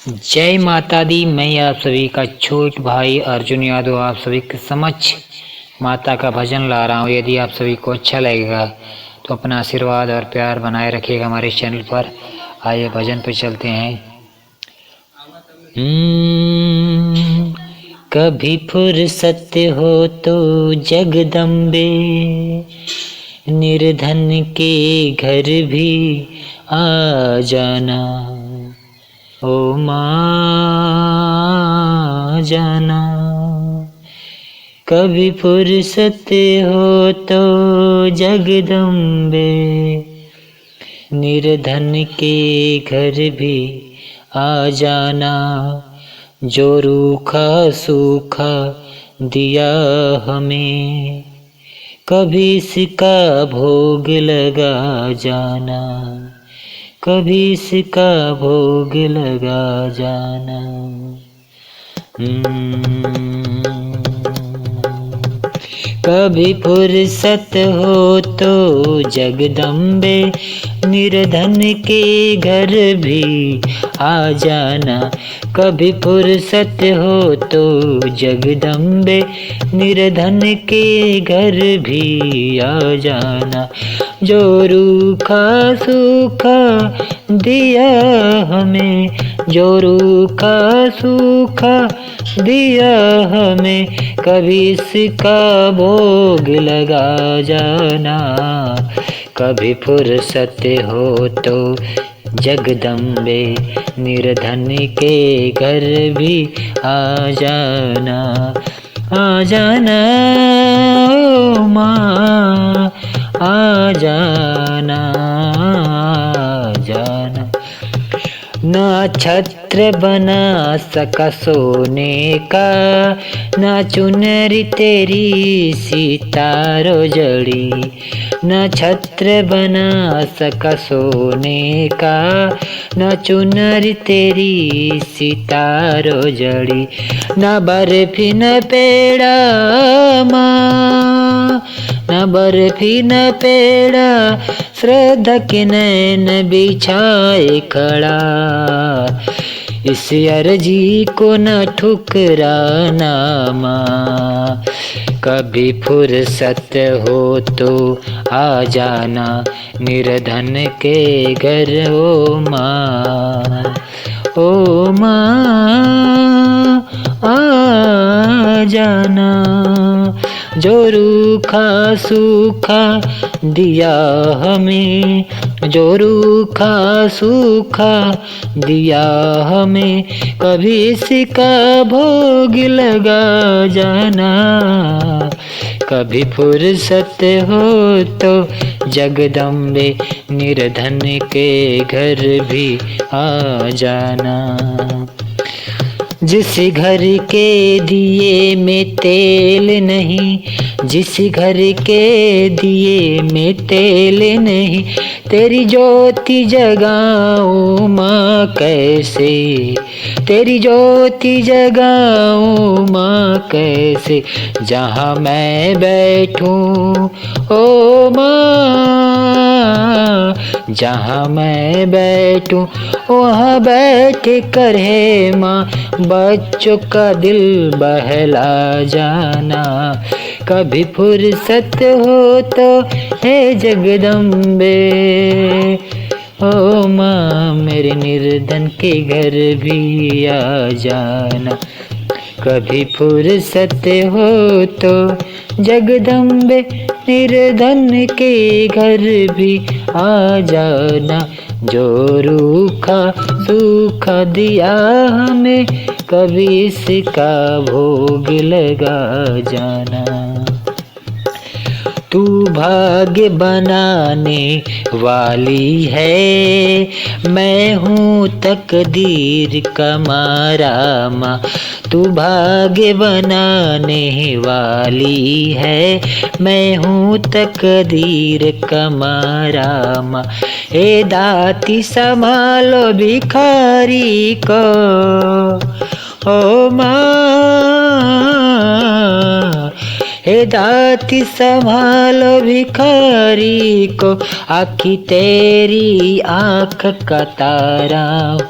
जय माता दी। मैं आप सभी का छोट भाई अर्जुन यादव आप सभी के समक्ष माता का भजन ला रहा हूँ। यदि आप सभी को अच्छा लगेगा तो अपना आशीर्वाद और प्यार बनाए रखिएगा हमारे चैनल पर। आइए भजन पे चलते हैं। कभी फुर्सत हो तो जगदम्बे निर्धन के घर भी आ जाना, ओ माँ जाना। कभी फुर्सत हो तो जगदम्बे निर्धन के घर भी आ जाना। जो रूखा सूखा दिया हमें कभी इसका भोग लगा जाना, कभी इसका भोग लगा जाना। कभी फुर्सत हो तो जगदम्बे निर्धन के घर भी आ जाना। कभी फुर्सत हो तो जगदम्बे निर्धन के घर भी आ जाना। जो रूखा सूखा दिया हमें, जो रूखा सूखा दिया हमें कभी इसका भोग लगा जाना। कभी फुर्सत हो तो जगदम्बे निर्धन के घर भी आ जाना, आ जाना ओ माँ, आ जाना, आ जाना। ना छत्र बना सका सोने का, ना चुनरी तेरी सितारों जड़ी। ना छत्र बना सका सोने का, ना चुनरी तेरी सितारों जड़ी। ना बर्फी न पेड़ा माँ, न बर्फी न पेड़ा श्रद्धा के नैन बिछाए खड़ा। इस अर्जी को न ठुकराना माँ। कभी फुर्सत हो तो आ जाना निर्धन के घर ओ माँ, ओ माँ आ जाना। जो रूखा सूखा दिया हमें, जो रूखा सूखा दिया हमें कभी इसका भोग लगा जाना। कभी फुर्सत हो तो जगदम्बे निर्धन के घर भी आ जाना। जिस घर के दिए में तेल नहीं, जिस घर के दिए में तेल नहीं, तेरी ज्योति जगाऊं माँ कैसे, तेरी ज्योति जगाऊं माँ कैसे। जहाँ मैं बैठूं ओ माँ, जहाँ मैं बैठूं वहाँ बैठ कर है माँ बच्चों का दिल बहला जाना। कभी फुर्सत हो तो हे जगदम्बे ओ माँ मेरे निर्धन के घर भी आ जाना। कभी फुर्सत हो तो जगदम्बे निर्धन के घर भी आ जाना। जो रूखा सूखा दिया हमें कभी इसका भोग लगा जाना। तू भाग्य बनाने वाली है, मैं हूँ तकदीर का मारा माँ। तू भाग्य बनाने वाली है, मैं हूँ तकदीर का मारा माँ। ए दाती संभालो भिखारी को ओ माँ, हे दाती संभालो भिखारी को, आखी तेरी आँख का तारा हूँ,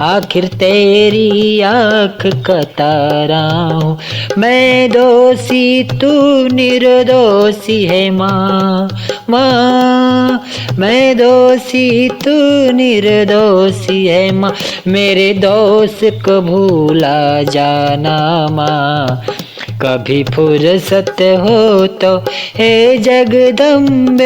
आखिर तेरी आँख का तारा हूँ। मैं दोषी तू निर्दोषी है माँ, माँ मैं दोषी तू निर्दोषी है माँ, मेरे दोष को भूला जाना माँ। कभी फुर्सत हो तो हे जगदम्बे,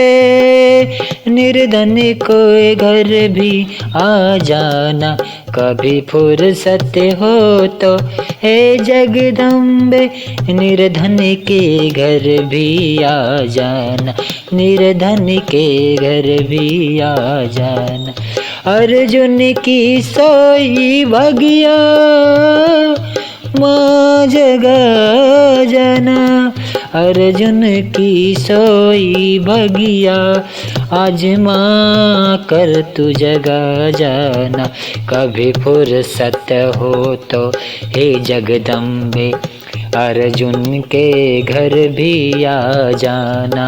निर्धन को घर भी आ जाना। कभी फुर्सत हो तो हे जगदम्बे, निर्धन के घर भी आ जाना, निर्धन के घर भी आ जाना। अर्जुन की सोई भगिया माँ जगा जाना, अर्जुन की सोई भगिया आज माँ कर तू जगा जाना। कभी फुर्सत हो तो हे जगदम्बे, अर्जुन के घर भी आ जाना।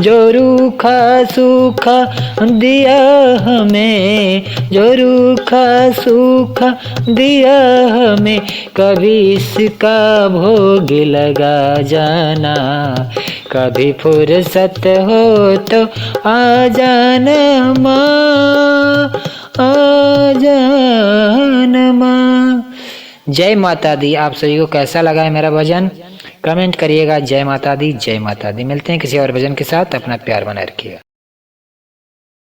जो रूखा सूखा दिया हमें, जो रूखा सूखा दिया हमें, कभी इसका भोग लगा जाना। कभी फुर्सत हो तो आ जाना माँ, आ जाना माँ। जय माता दी। आप सभी को कैसा लगा है मेरा भजन, कमेंट करिएगा। जय माता दी, जय माता दी। मिलते हैं किसी और भजन के साथ, अपना प्यार बनाए रखिएगा।